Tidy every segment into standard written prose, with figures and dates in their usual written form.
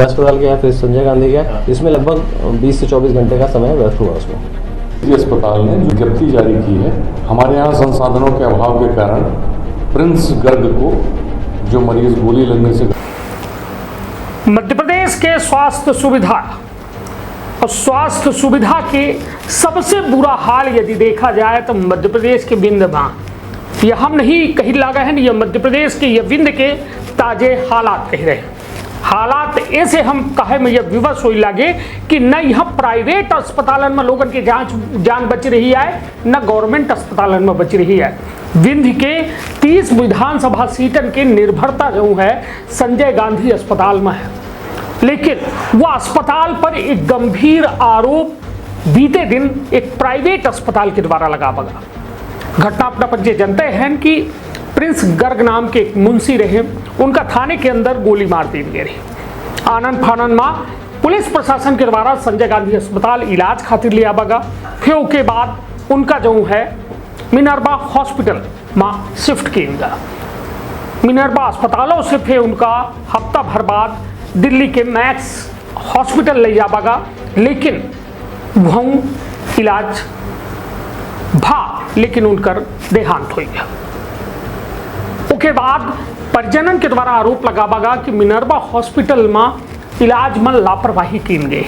अस्पताल गया फिर संजय गांधी गया, इसमें लगभग 20 से 24 घंटे का समय व्यर्थ हुआ उसमें। निजी अस्पताल ने जो विज्ञप्ति जारी की है, हमारे यहाँ संसाधनों के अभाव के कारण प्रिंस गर्ग को जो मरीज गोली लगने से मध्य प्रदेश के स्वास्थ्य सुविधा और स्वास्थ्य सुविधा के सबसे बुरा हाल यदि देखा जाए तो मध्य प्रदेश के विंध्य में, यह हम नहीं कही लगा है, यह मध्य प्रदेश के यह विंध्य के ताजे हालात कह रहे हैं। हालात ऐसे हम कहे में यह विवश हो लगे कि न यह प्राइवेट अस्पतालन में लोगन की जान बच रही है, न गवर्नमेंट अस्पतालन में बच रही है। विंध्य के 30 विधानसभा सीटन की निर्भरता जो है संजय गांधी अस्पताल में है, लेकिन वह अस्पताल पर एक गंभीर आरोप बीते दिन एक प्राइवेट अस्पताल के द्वारा लगा बगा। घटना अपना पंचे जानते हैं कि प्रिंस गर्ग नाम के एक मुंशी रहे, उनका थाने के अंदर गोली मार दी गई। आनंद फानंद माँ पुलिस प्रशासन के द्वारा संजय गांधी अस्पताल इलाज खातिर लिया बगा। फिर उसके बाद उनका जो है मिनर्वा हॉस्पिटल में शिफ्ट किया। मिनर्वा अस्पतालों से फिर उनका हफ्ता भर बाद दिल्ली के मैक्स हॉस्पिटल ले जा बगा, लेकिन वहाँ इलाज लेकिन उनकर देहांत हो गया। उसके बाद परिजनन के द्वारा आरोप लगा बगा कि मिनर्वा हॉस्पिटल में इलाज में लापरवाही की गई,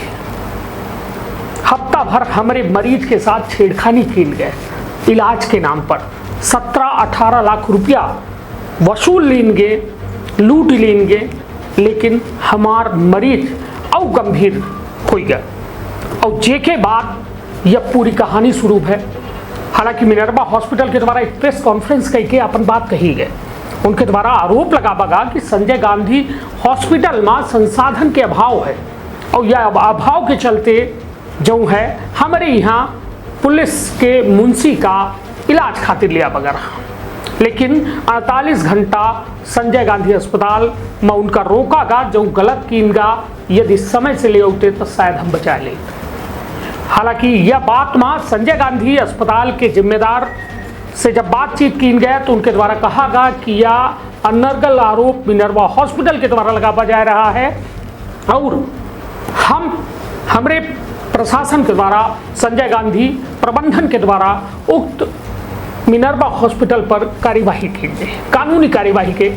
हफ्ता भर हमारे मरीज के साथ छेड़खानी की गए, इलाज के नाम पर 17-18 लाख रुपया वसूल लेंगे, लूट लेंगे, लेकिन हमार मरीज और गंभीर हो गया। और जेके बाद यह पूरी कहानी शुरू है। हालांकि मिनर्वा हॉस्पिटल के द्वारा एक प्रेस कॉन्फ्रेंस करके अपन बात कही गई। उनके द्वारा आरोप लगा बगा कि संजय गांधी हॉस्पिटल में संसाधन के अभाव है और यह अभाव के चलते जो है हमारे यहाँ पुलिस के मुंशी का इलाज खातिर लिया बगा। लेकिन 48 घंटा संजय गांधी अस्पताल में उनका रोका गा, जो गलत कीनगा यदि समय से ले होते तो शायद हम बचा लेते। हालांकि यह बात में संजय गांधी अस्पताल के जिम्मेदार से जब बातचीत की गया तो उनके द्वारा कहा गया कि यह अनर्गल आरोप मिनर्वा हॉस्पिटल के द्वारा लगा जा रहा है और हमारे प्रशासन के द्वारा संजय गांधी प्रबंधन के द्वारा उक्त मिनर्वा हॉस्पिटल पर कार्यवाही की गई, कानूनी कार्यवाही के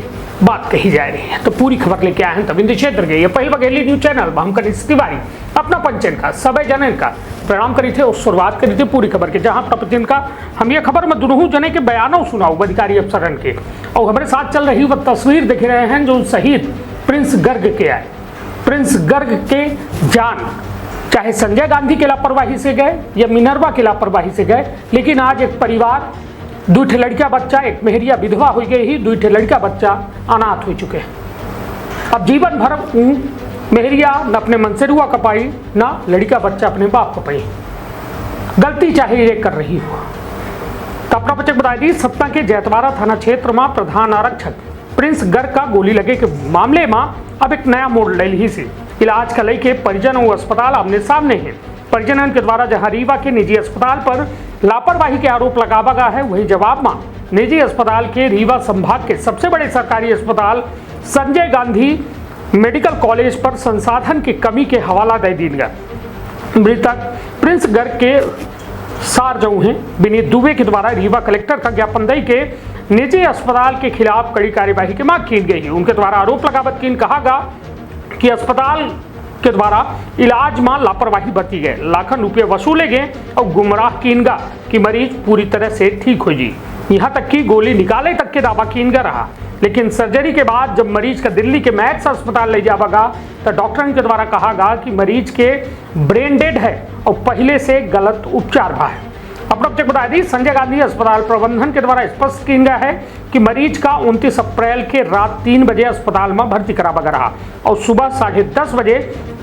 बात कही जा रही है। तो पूरी खबर लेके आए हैं तविंद क्षेत्र के ये पहल बघेली न्यूज चैनल हम तिवारी अपना पंचन का सबै जनन का प्रणाम करी थे और शुरुआत करी थी पूरी खबर के, जहां प्रतिदिन का हम ये खबर में दोनों जने के बयानों सुनाऊ अधिकारी अफसरन के। और हमारे साथ चल रही वह तस्वीर देख रहे हैं जो शहीद प्रिंस गर्ग के आए। प्रिंस गर्ग के जान चाहे संजय गांधी के लापरवाही से गए या मिनर्वा के लापरवाही से गए, लेकिन आज एक परिवार, 2 लड़का बच्चा, एक मेहरिया विधवा हो गई ही, 2 लड़का बच्चा अनाथ हो चुके हैं। अब जीवन भर मेहरिया न अपने मन से रुआ कपाई, ना लड़का बच्चा अपने बाप कपाई, गलती चाहे ये कर रही हो। तो अपना बच्चे बता दी सत्ता के जैतवाड़ा थाना क्षेत्र में प्रधान आरक्षक प्रिंस गर्ग का गोली लगे के मामले में अब एक नया मोड़ ले ली से इलाज का लेके परिजन और अस्पताल आमने सामने है। परिजनन के द्वारा जहां रीवा के निजी अस्पताल पर लापरवाही के आरोप लगावा गया है, वहीं जवाब में निजी अस्पताल के रीवा संभाग के सबसे बड़े सरकारी अस्पताल संजय गांधी मेडिकल कॉलेज पर संसाधन की कमी के हवाला दे दी गया। मृतक प्रिंस गर्ग के सार जो हैं विनीत दुबे के द्वारा रीवा कलेक्टर का ज्ञापन दे के निजी अस्पताल के खिलाफ कड़ी कार्यवाही की मांग की गई है। उनके द्वारा आरोप लगावत की कहा गया कि अस्पताल के द्वारा इलाज में लापरवाही बरती गए, लाखों रुपये वसूले गए और गुमराह कीनगा कि मरीज पूरी तरह से ठीक हो जी, यहाँ तक कि गोली निकाले तक के दावा कीनगा रहा। लेकिन सर्जरी के बाद जब मरीज का दिल्ली के मैक्स अस्पताल ले जाएगा तो डॉक्टर के द्वारा कहा गया कि मरीज के ब्रेन डेड है और पहले से गलत उपचार भा है। अपना बता दी संजय गांधी अस्पताल प्रबंधन के द्वारा स्पष्ट किया गया है कि मरीज का 29 अप्रैल के रात 3 बजे अस्पताल में भर्ती करावा रहा और सुबह 10:30 बजे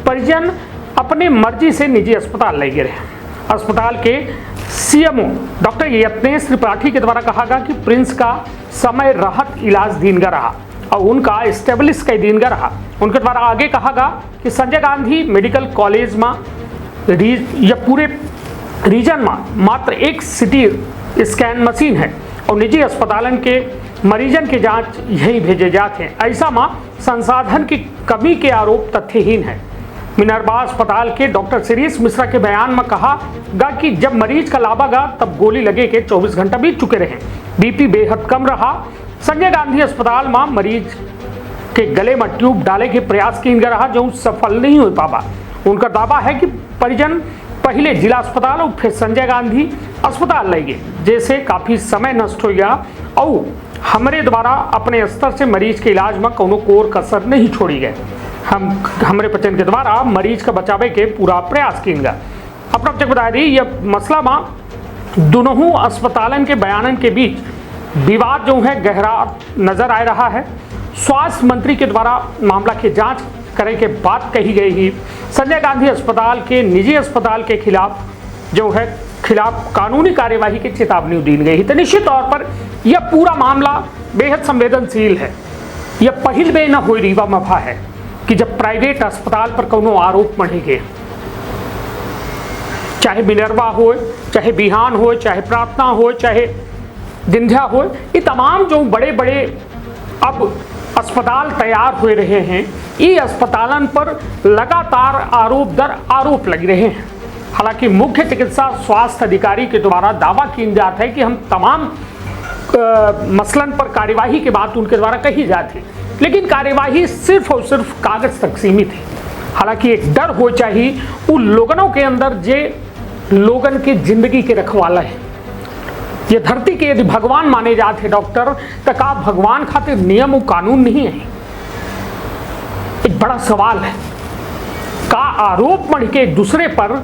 परिजन अपनी मर्जी से निजी अस्पताल ले गए। अस्पताल के सीएमओ डॉक्टर यत्नेश त्रिपाठी के द्वारा कहा गया कि प्रिंस का समय राहत इलाज दीनगा रहा और उनका स्टेब्लिश कई दीनगा रहा। उनके द्वारा आगे कहा गया कि संजय गांधी मेडिकल कॉलेज में या पूरे रीजन में मात्र एक सिटी स्कैन मशीन है और निजी अस्पतालन के मरीजन के जांच यहीं भेजे जाते हैं। ऐसा में संसाधन की कमी के आरोप तथ्यहीन है। मिनर्वा अस्पताल के डॉक्टर शिरीष मिश्रा के बयान में कहा गा कि जब मरीज का लावा गा तब गोली लगे के 24 घंटा बीत चुके रहे, बीपी बेहद कम रहा। संजय गांधी अस्पताल में मरीज के गले में ट्यूब डाले के प्रयास किया रहा जो सफल नहीं हो पावा। उनका दावा है कि परिजन पहले जिला अस्पताल और फिर संजय गांधी अस्पताल ले गए, जैसे काफ़ी समय नष्ट हो गया और हमारे द्वारा अपने स्तर से मरीज के इलाज में कोनो कोर कसर नहीं छोड़ी गए। हमारे पेशेंट के द्वारा मरीज का बचावे के पूरा प्रयास किया गया। अपना बता दी यह मसला में दोनों अस्पतालन के बयानन के बीच विवाद जो है गहरा नजर आ रहा है। स्वास्थ्य मंत्री के द्वारा मामला की जांच करने के बाद कही गई ही संजय गांधी अस्पताल के निजी अस्पताल के खिलाफ कानूनी कार्यवाही की चेतावनी दी गई है। तो निश्चित तौर पर यह पूरा मामला बेहद संवेदनशील है। यह पहल बे न हो रीवा मफा है कि जब प्राइवेट अस्पताल पर कोनो आरोप बढ़ेंगे, चाहे मिनर्वा हो, चाहे बिहान हो, चाहे प्रार्थना हो, चाहे विंध्या हो, ये तमाम जो बड़े बड़े अब अस्पताल तैयार हो रहे हैं, ये अस्पतालन पर लगातार आरोप दर आरोप लग रहे हैं। हालांकि मुख्य चिकित्सा स्वास्थ्य अधिकारी के द्वारा दावा किया जाता है कि हम तमाम मसलन पर कार्यवाही के बाद उनके द्वारा कही जाती है, लेकिन कार्यवाही सिर्फ और सिर्फ कागज तक सीमित है। हालांकि एक डर हो चाहिए उन लोगनों के अंदर जे लोगन के जिंदगी के रखवाला है। ये धरती के यदि भगवान माने जाते डॉक्टर तो का भगवान खातिर नियम और कानून नहीं है? एक बड़ा सवाल है। का आरोप मढ़ के एक दूसरे पर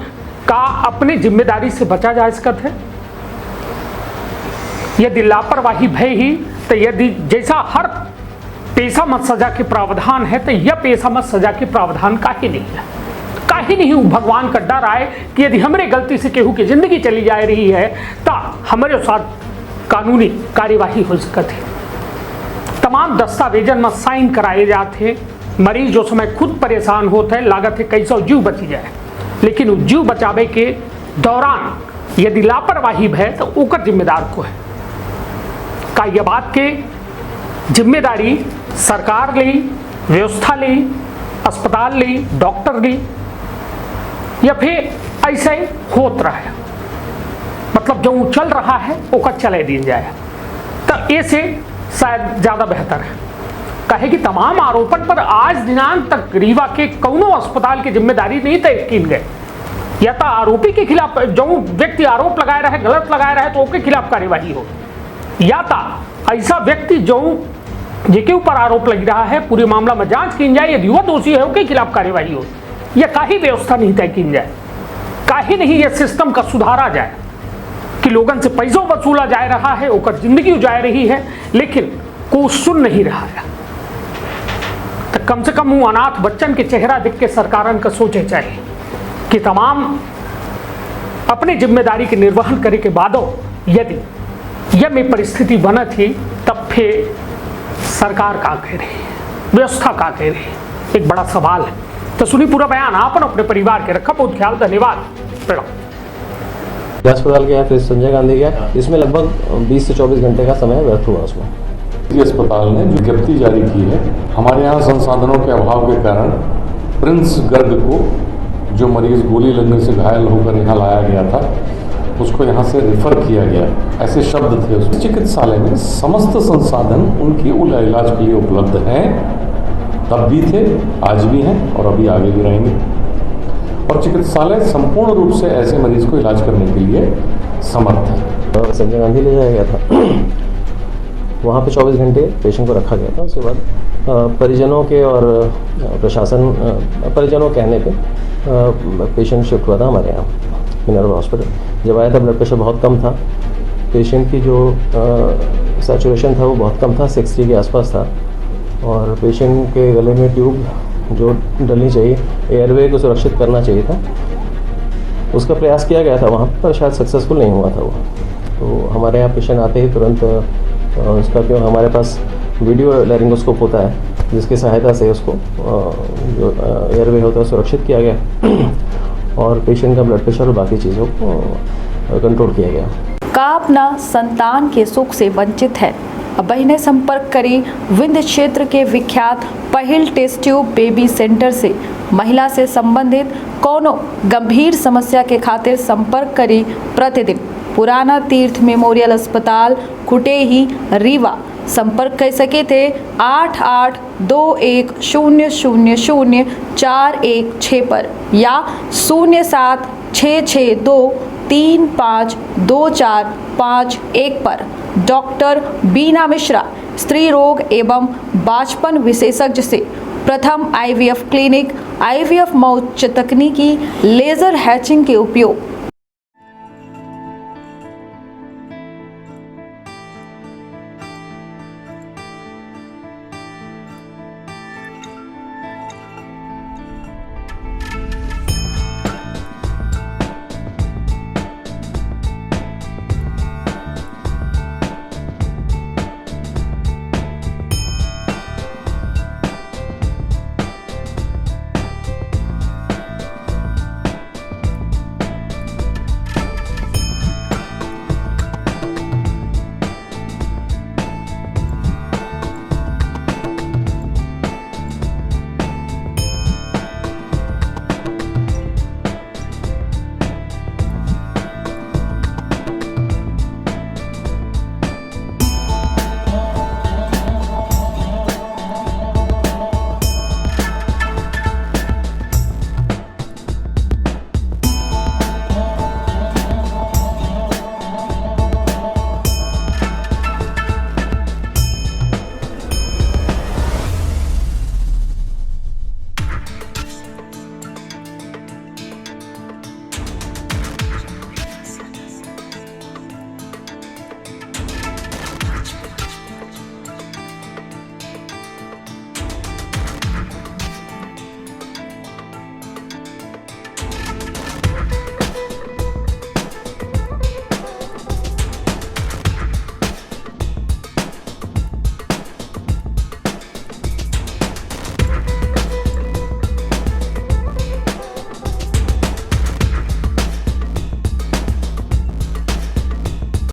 का अपने जिम्मेदारी से बचा जा सकता है? यदि लापरवाही भय ही तो यदि जैसा हर पेशा मत सजा के प्रावधान है तो यह पेशा मत सजा के प्रावधान काहे नहीं है? काहे नहीं भगवान का डर आए कि यदि हमारे गलती से केहू की जिंदगी चली जा रही है तो हमारे साथ कानूनी कार्यवाही हो सकती है। तमाम दस्तावेजन में साइन कराए जाते, मरीज जो समय खुद परेशान होता है, लागत है कैसा जीव बची जाए, लेकिन उस जीव बचावे के दौरान यदि लापरवाही है तो ओकर जिम्मेदार को है। का यह बात के जिम्मेदारी सरकार ली, व्यवस्था ली, अस्पताल ली, डॉक्टर ली, या फिर ऐसे होत रहा है, मतलब जो चल रहा है ओकर चले दी जाए तो ऐसे शायद ज़्यादा बेहतर है। कहे कि तमाम आरोपन पर आज दिनांक तक रीवा के कौनो अस्पताल की जिम्मेदारी नहीं तय की गए। या तो आरोपी के खिलाफ जो व्यक्ति आरोप लगाए रहे, गलत लगाए रहे तो उसके खिलाफ कार्यवाही हो, या तो ऐसा व्यक्ति जो जिसके ऊपर आरोप लग रहा है पूरे मामला में जांच की जाए, यदि वह दोषी है उसके खिलाफ कार्यवाही हो। यह काहे व्यवस्था नहीं तय की जाए? काहे नहीं यह सिस्टम का सुधारा जाए कि लोगन से पैसा वसूला जा रहा है, ओकर जिंदगी जा रही है, लेकिन कोई सुन नहीं रहा है। तो कम से कम वो अनाथ बच्चन के चेहरा देख के सरकारन का सोचे चाहिए कि तमाम अपने जिम्मेदारी के निर्वहन करे के बादो यदि यह में परिस्थिति बना थी तब फिर सरकार का कह रही है, व्यवस्था का कह रही है? एक बड़ा सवाल है। तो सुनी पूरा बयान, आपन अपने परिवार के रखा बहुत ख्याल। धन्यवाद। अस्पताल गया, फिर संजय गांधी गया, इसमें लगभग 20 से 24 घंटे का समय व्यर्थ हुआ उसमें। ये अस्पताल ने जो विज्ञप्ति जारी की है, हमारे यहाँ संसाधनों के अभाव के कारण प्रिंस गर्ग को जो मरीज गोली लगने से घायल होकर यहाँ लाया गया था उसको यहाँ से रेफर किया गया, ऐसे शब्द थे उस चिकित्सालय में। समस्त संसाधन उनकी इलाज के लिए उपलब्ध हैं, तब भी थे, आज भी हैं और अभी आगे भी रहेंगे। और चिकित्सालय संपूर्ण रूप से ऐसे मरीज को इलाज करने के लिए समर्थ है। संजय गांधी ले जाया गया था, वहाँ पे 24 घंटे पेशेंट को रखा गया था। उसके बाद परिजनों के और प्रशासन परिजनों कहने पे पेशेंट शिफ्ट हुआ था हमारे यहाँ मिनर्वा हॉस्पिटल। जब आया था ब्लड प्रेशर बहुत कम था, पेशेंट की जो सैचुरेशन था वो बहुत कम था, 60 के आसपास था, और पेशेंट के गले में ट्यूब जो डलनी चाहिए, एयरवे को सुरक्षित करना चाहिए था, उसका प्रयास किया गया था वहाँ पर, शायद सक्सेसफुल नहीं हुआ था वो। तो हमारे यहाँ पेशेंट आते ही तुरंत उसका क्यों हमारे पास वीडियो लैरिंगोस्कोप होता है जिसकी सहायता से उसको जो एयरवे होता है सुरक्षित किया गया और पेशेंट का ब्लड प्रेशर और बाकी चीज़ों को कंट्रोल किया गया। का अपना संतान के सुख से वंचित है, बहिने संपर्क करें विंध्य क्षेत्र के विख्यात पहिल टेस्ट ट्यूब बेबी सेंटर से। महिला से संबंधित कोनो गंभीर समस्या के खातिर संपर्क करें प्रतिदिन पुराना तीर्थ मेमोरियल अस्पताल कुटेही रीवा। संपर्क कर सके थे 8821000416 पर या 076623524551 पर। डॉक्टर बीना मिश्रा स्त्री रोग एवं बांझपन विशेषज्ञ से प्रथम IVF क्लिनिक, IVF मौच तकनीकी, लेजर हैचिंग के उपयोग,